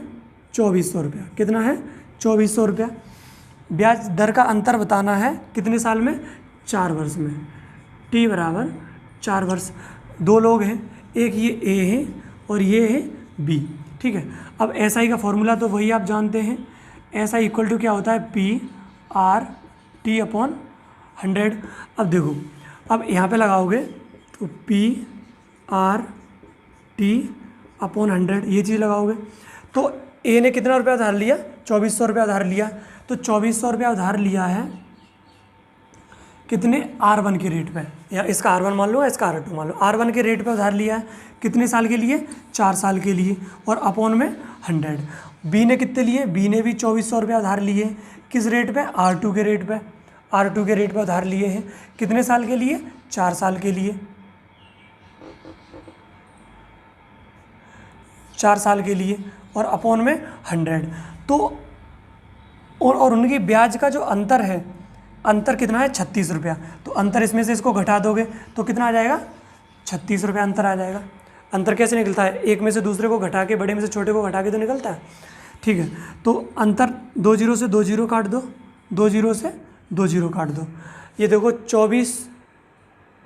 2400 रुपया। कितना है, 2400 रुपया। ब्याज दर का अंतर बताना है कितने साल में, 4 वर्ष में। टी बराबर 4 वर्ष। 2 लोग हैं, एक ये ए है और ये है बी, ठीक है। अब एसआई का फॉर्मूला तो वही आप जानते हैं। एसआई इक्वल टू क्या होता है, PRT अपॉन 100। अब देखो, अब यहाँ पे लगाओगे तो PRT अपॉन 100, ये चीज़ लगाओगे तो ए ने कितना रुपया उधार लिया, 2400 रुपया उधार लिया। तो 2400 रुपया उधार लिया है कितने, R1 के रेट पे, या इसका R1 मान लो, इसका R2 मान लो। R1 के रेट पे उधार लिया है कितने साल के लिए, 4 साल के लिए, और अपॉन में 100। बी ने कितने लिए, बी ने भी 2400 रुपया उधार लिए। किस रेट पे, R2 के रेट पे। R2 के रेट पे उधार लिए हैं कितने साल के लिए, 4 साल के लिए। 4 साल के लिए, और अपॉन में 100। तो और उनकी ब्याज का जो अंतर है, अंतर कितना है 36 रुपया। तो अंतर इसमें से इसको घटा दोगे तो कितना आ जाएगा 36 रुपया अंतर आ जाएगा। अंतर कैसे निकलता है, एक में से दूसरे को घटा के, बड़े में से छोटे को घटा के तो निकलता है। ठीक है, तो अंतर 2 जीरो से 2 जीरो काट दो, 2 जीरो से 2 जीरो काट दो। ये देखो 24,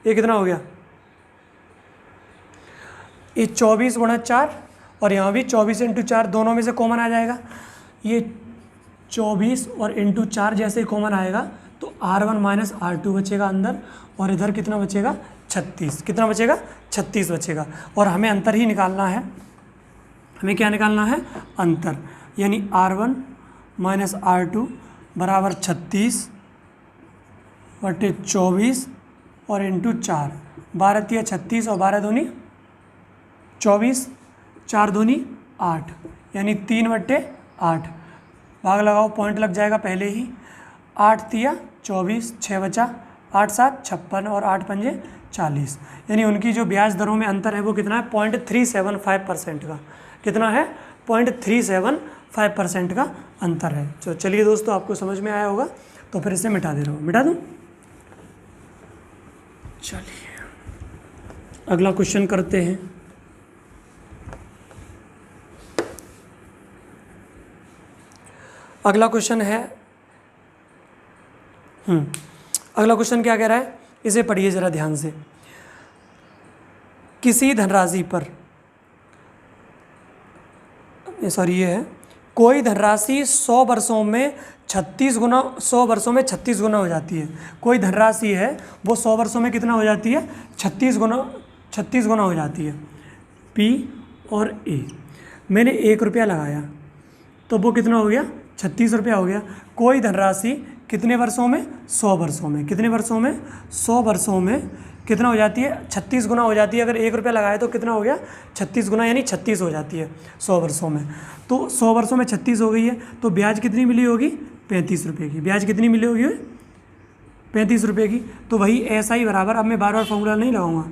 ये कितना हो गया, ये 24 गुणा 4, और यहाँ भी 24 इंटू 4, दोनों में से कॉमन आ जाएगा। ये 24 और इंटू 4 जैसे ही कॉमन आएगा तो R1 माइनस R2 बचेगा अंदर, और इधर कितना बचेगा 36। कितना बचेगा 36 बचेगा। और हमें अंतर ही निकालना है, हमें क्या निकालना है अंतर, यानी R1 माइनस R2 बराबर 36 बटे 24 और इंटू 4, 12 तिया 36 और 12 दूनी 24, 4 दूनी 8, यानी 3 बटे 8। भाग लगाओ, पॉइंट लग जाएगा पहले ही। 8 तिया 24, 6 बचा, 8 7 56 और 8 पंजे 40। यानी उनकी जो ब्याज दरों में अंतर है वो कितना है 0.375% का। कितना है 0.375% का अंतर है। तो चलिए दोस्तों, आपको समझ में आया होगा, तो फिर इसे मिटा दे रहा हूँ, मिटा दूँ। चलिए अगला क्वेश्चन करते हैं। अगला क्वेश्चन है, अगला क्वेश्चन क्या कह रहा है, इसे पढ़िए ज़रा ध्यान से। किसी धनराशि पर, सॉरी ये है, कोई धनराशि 100 वर्षों में 36 गुना, 100 वर्षों में 36 गुना हो जाती है। कोई धनराशि है वो 100 वर्षों में कितना हो जाती है 36 गुना हो जाती है। P और A, मैंने 1 रुपया लगाया तो वो कितना हो गया 36 रुपया हो गया। कोई धनराशि कितने वर्षों में 100 वर्षों में, कितने वर्षों में 100 वर्षों में कितना हो जाती है 36 गुना हो जाती है। अगर 1 रुपया लगाया तो कितना हो गया 36 गुना, यानी 36 हो जाती है 100 वर्षों में। तो 100 वर्षों में 36 हो गई है, तो ब्याज कितनी मिली होगी 35 रुपये की। ब्याज कितनी मिली होगी 35 रुपये की। तो वही SI बराबर, अब मैं बार बार फॉर्मूला नहीं लगाऊंगा,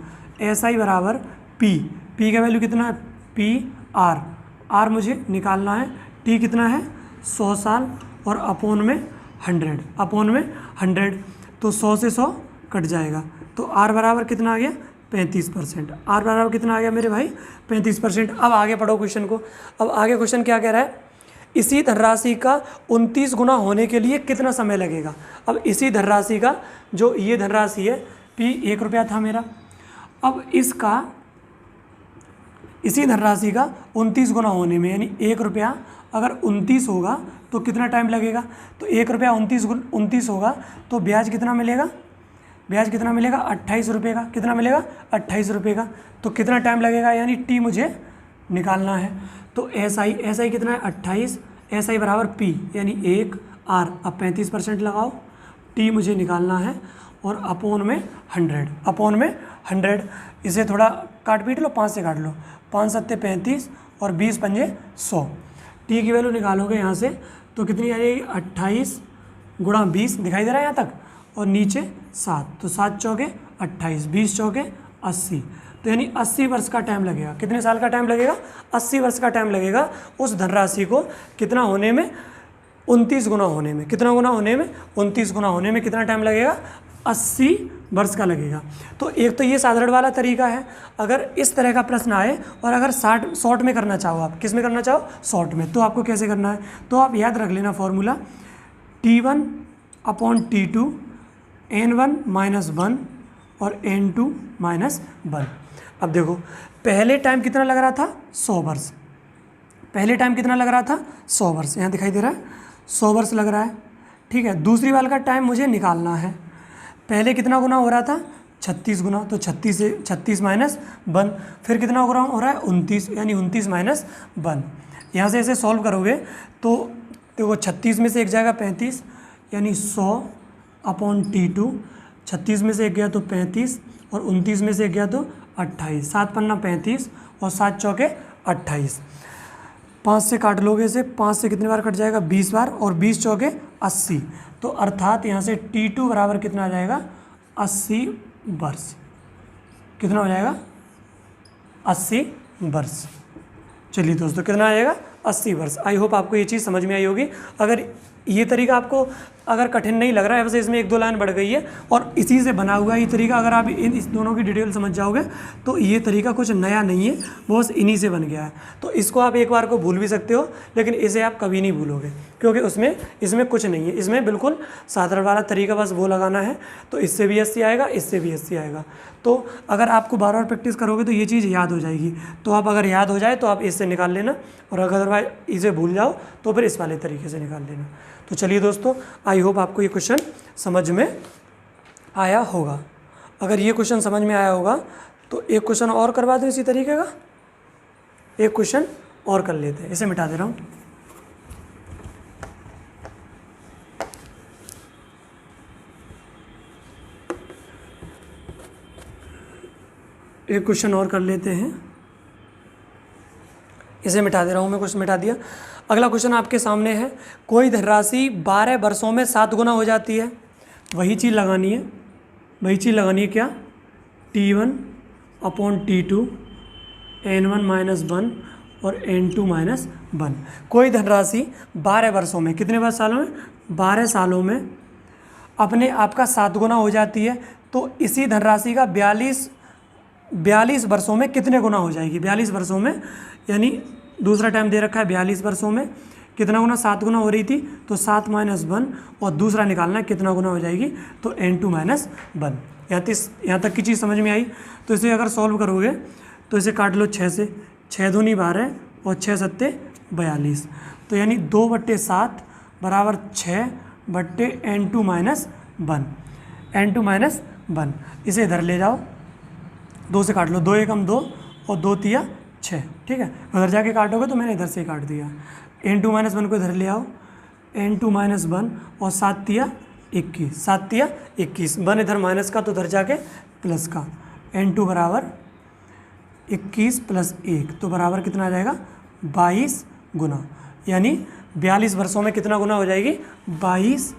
SI बराबर P का वैल्यू कितना है PR मुझे निकालना है। T कितना है 100 साल, और अपॉन में 100, तो 100 से 100 कट जाएगा, तो R बराबर कितना आ गया 35%। R बराबर कितना आ गया मेरे भाई 35%। अब आगे पढ़ो क्वेश्चन को। अब आगे क्वेश्चन क्या कह रहा है, इसी धनराशि का 29 गुना होने के लिए कितना समय लगेगा। अब इसी धनराशि का, जो ये धनराशि है P 1 रुपया था मेरा, अब इसका, इसी धनराशि का 29 गुना होने में, यानी 1 रुपया अगर 29 होगा तो कितना टाइम लगेगा, तो 1 रुपया 29 होगा, तो ब्याज कितना मिलेगा, ब्याज कितना मिलेगा 28 रुपये का। कितना मिलेगा 28 रुपये का। तो कितना टाइम लगेगा, यानी T मुझे निकालना है। तो SI कितना है 28, SI बराबर P यानी 1 R, अब 35% लगाओ, T मुझे निकालना है, और अपॉन में 100, इसे थोड़ा काट पीट लो, 5 से काट लो, 5 सत्ते 35 और 20 पंजे 100। T की वैल्यू निकालोगे यहाँ से तो कितनी आ जाएगी 28 गुणा 20, दिखाई दे रहा है यहाँ तक, और नीचे 7, तो 7 चौके 28, 20 चौके 80, तो यानी 80 वर्ष का टाइम लगेगा। कितने साल का टाइम लगेगा 80 वर्ष का टाइम लगेगा उस धनराशि को कितना होने में 29 गुना होने में। कितना गुना होने में 29 गुना होने में कितना टाइम लगेगा 80 वर्ष का लगेगा। तो एक तो ये साधारण वाला तरीका है। अगर इस तरह का प्रश्न आए और अगर शॉर्ट में करना चाहो, आप किस में करना चाहो शॉर्ट में, तो आपको कैसे करना है, तो आप याद रख लेना formula T1 upon T2 N1 minus 1 और N2 माइनस 1। अब देखो पहले टाइम कितना लग रहा था 100 वर्ष, पहले टाइम कितना लग रहा था 100 वर्ष, यहाँ दिखाई दे रहा है 100 वर्ष लग रहा है, ठीक है। दूसरी वाले का टाइम मुझे निकालना है, पहले कितना गुना हो रहा था 36 गुना, तो 36 से 36 माइनस 1, फिर कितना गुना हो रहा है 29, यानी 29 माइनस 1। यहाँ से ऐसे सॉल्व करोगे तो देखो 36 में से एक जाएगा 35, यानी 100 अपॉन T2, 36 में से एक गया तो 35 और 29 में से एक गया तो 28, 7 पन्ना 35 और 7 चौके 28, 5 से काट लोगे इसे, 5 से कितनी बार कट जाएगा 20 बार, और 20 चौके 80, तो अर्थात यहाँ से T2 बराबर कितना आ जाएगा 80 वर्ष। कितना हो जाएगा 80 वर्ष। चलिए दोस्तों, कितना आएगा 80 वर्ष। आई होप आपको ये चीज़ समझ में आई होगी। अगर ये तरीका आपको अगर कठिन नहीं लग रहा है, वैसे इसमें 1-2 लाइन बढ़ गई है और इसी से बना हुआ ये तरीका, अगर आप इस दोनों की डिटेल समझ जाओगे तो ये तरीका कुछ नया नहीं है, बस इन्हीं से बन गया है। तो इसको आप एक बार को भूल भी सकते हो, लेकिन इसे आप कभी नहीं भूलोगे, क्योंकि इसमें कुछ नहीं है। इसमें बिल्कुल साधारण वाला तरीका बस वो लगाना है, तो इससे भी 80 आएगा, इससे भी 80 आएगा। तो अगर आपको बार बार प्रैक्टिस करोगे तो ये चीज़ याद हो जाएगी। तो आप अगर याद हो जाए तो आप इससे निकाल लेना, और अगर अदरवाइज इसे भूल जाओ तो फिर इस वाले तरीके से निकाल लेना। तो चलिए दोस्तों, आई होप आपको ये क्वेश्चन समझ में आया होगा। अगर ये क्वेश्चन समझ में आया होगा तो एक क्वेश्चन और करवा दूँ इसी तरीके का। एक क्वेश्चन और कर लेते हैं, इसे मिटा दे रहा हूँ। एक क्वेश्चन और कर लेते हैं, इसे मिटा दे रहा हूँ मैं, क्वेश्चन मिटा दिया। अगला क्वेश्चन आपके सामने है, कोई धनराशि 12 वर्षों में 7 गुना हो जाती है। वही चीज़ लगानी है, क्या, T1 upon T2 N1 minus 1 और N2 माइनस 1। कोई धनराशि 12 वर्षों में, कितने सालों में, 12 सालों में अपने आप का 7 गुना हो जाती है। तो इसी धनराशि का 42 वर्षों में कितने गुना हो जाएगी। 42 वर्षों में, यानी दूसरा टाइम दे रखा है 42 वर्षों में कितना गुना, 7 गुना हो रही थी, तो 7 माइनस 1 और दूसरा निकालना है कितना गुना हो जाएगी, तो N2 माइनस 1। यहाँ तक की चीज़ समझ में आई। तो इसे अगर सॉल्व करोगे तो इसे काट लो 6 से, 6 दूनी 12 और 6 सत्ते 42। तो यानी 2/7 बराबर 6/N2 माइनस 1, N2 माइनस 1। इसे इधर ले जाओ, 2 से काट लो, 2 एकम 2 और 2 तिया 6, ठीक है। उधर जाके काटोगे तो मैंने इधर से ही काट दिया। N2 माइनस 1 को इधर ले आओ, N2 माइनस 1 और 7 तिया 21, 7 तिया 21, 1 इधर माइनस का तो उधर जाके प्लस का। N2 बराबर 21 प्लस 1 तो बराबर कितना आ जाएगा, 22 गुना। यानी 42 वर्षों में कितना गुना हो जाएगी, 22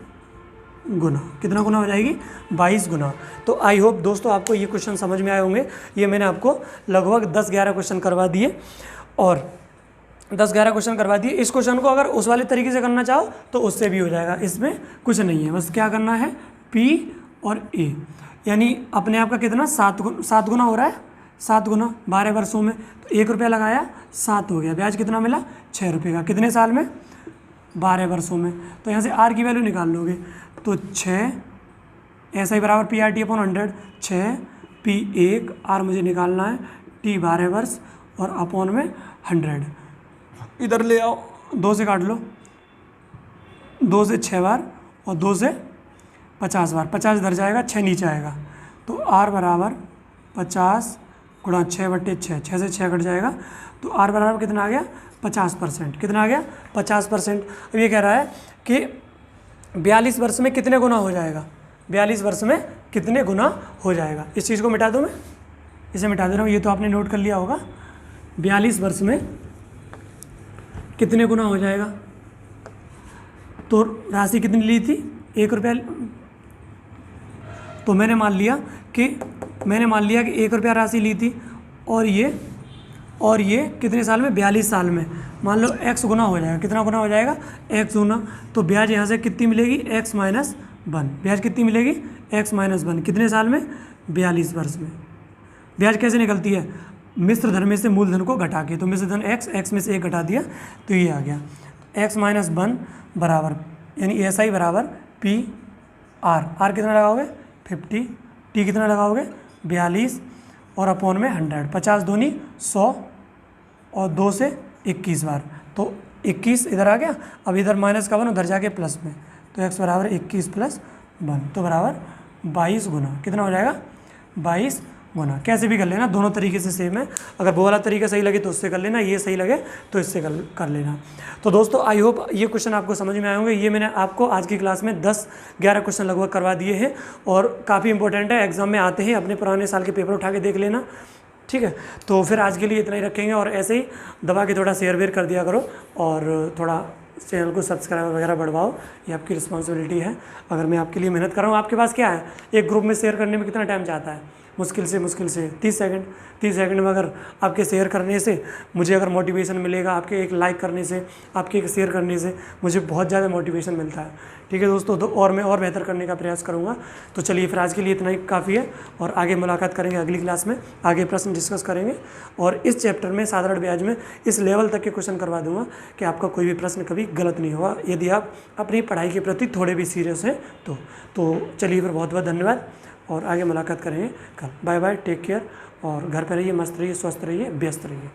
गुना। कितना गुना हो जाएगी, 22 गुना। तो आई होप दोस्तों आपको ये क्वेश्चन समझ में आए होंगे। ये मैंने आपको लगभग 10-11 क्वेश्चन करवा दिए, और 10-11 क्वेश्चन करवा दिए। इस क्वेश्चन को अगर उस वाले तरीके से करना चाहो तो उससे भी हो जाएगा, इसमें कुछ नहीं है। बस क्या करना है, P और A, यानी अपने आप का कितना 7 गुना हो रहा है, 7 गुना 12 वर्षों में, तो 1 रुपया लगाया 7 हो गया। ब्याज कितना मिला, 6 रुपये का। कितने साल में, 12 वर्षों में। तो यहाँ से R की वैल्यू निकाल लोगे तो 6, ऐसा ही बराबर PRT अपॉन 100, 6 P1 R मुझे निकालना है, T 12 वर्ष और अपॉन में 100। इधर ले आओ, 2 से काट लो, 2 से 6 बार और 2 से 50 बार, 50 इधर जाएगा, 6 नीचे आएगा। तो R बराबर 50 गुणा 6/6, 6 से 6 कट जाएगा, तो R बराबर कितना आ गया, 50%। कितना आ गया, 50%। अब ये कह रहा है कि 42 वर्ष में कितने गुना हो जाएगा, 42 वर्ष में कितने गुना हो जाएगा। इस चीज़ को मिटा दूँ मैं, इसे मिटा दे रहा हूँ, ये तो आपने नोट कर लिया होगा। 42 वर्ष में कितने गुना हो जाएगा, तो राशि कितनी ली थी, 1 रुपया। तो मैंने मान लिया कि 1 रुपया राशि ली थी, और ये कितने साल में, 42 साल में। मान लो x गुना हो जाएगा, कितना गुना हो जाएगा, x गुना। तो ब्याज यहाँ से कितनी मिलेगी, x माइनस 1। ब्याज कितनी मिलेगी, x माइनस 1। कितने साल में, 42 वर्ष में। ब्याज कैसे निकलती है, मिश्र धन में से मूलधन को घटा के। तो मिश्र धन x में से 1 घटा दिया तो ये आ गया, x माइनस 1 बराबर, यानी SI बराबर P R कितना लगाओगे, 50, T कितना लगाओगे, 42 और अपॉन में 100, 50 दूनी 100 और 2 से 21 बार, तो 21 इधर आ गया। अब इधर माइनस का 1 उधर जाके प्लस में, तो x बराबर 21 प्लस 1 तो बराबर 22 गुना। कितना हो जाएगा, 22 गुना। कैसे भी कर लेना, दोनों तरीके से सेम है। अगर वो वाला तरीका सही लगे तो उससे कर लेना, ये सही लगे तो इससे कर लेना। तो दोस्तों आई होप ये क्वेश्चन आपको समझ में आए होंगे। ये मैंने आपको आज की क्लास में 10-11 क्वेश्चन लगभग करवा दिए हैं, और काफ़ी इंपॉर्टेंट है, एग्जाम में आते हैं। अपने पुराने साल के पेपर उठा के देख लेना, ठीक है। तो फिर आज के लिए इतना ही रखेंगे, और ऐसे ही दबा के थोड़ा शेयर वेयर कर दिया करो, और थोड़ा चैनल को सब्सक्राइब वगैरह बढ़वाओ, ये आपकी रिस्पॉन्सिबिलिटी है। अगर मैं आपके लिए मेहनत कर रहा हूँ, आपके पास क्या है, एक ग्रुप में शेयर करने में कितना टाइम जाता है, मुश्किल से 30 सेकंड में अगर आपके शेयर करने से मुझे अगर मोटिवेशन मिलेगा, आपके एक लाइक करने से, आपके एक शेयर करने से मुझे बहुत ज़्यादा मोटिवेशन मिलता है। ठीक है दोस्तों, तो और मैं और बेहतर करने का प्रयास करूँगा। तो चलिए फिर आज के लिए इतना ही काफ़ी है, और आगे मुलाकात करेंगे अगली क्लास में, आगे प्रश्न डिस्कस करेंगे, और इस चैप्टर में साधारण ब्याज में इस लेवल तक के क्वेश्चन करवा दूंगा कि आपका कोई भी प्रश्न कभी गलत नहीं होगा, यदि आप अपनी पढ़ाई के प्रति थोड़े भी सीरियस हैं तो चलिए फिर बहुत बहुत धन्यवाद, और आगे मुलाकात करेंगे कल। बाय बाय, टेक केयर, और घर पर रहिए, मस्त रहिए, स्वस्थ रहिए, व्यस्त रहिए।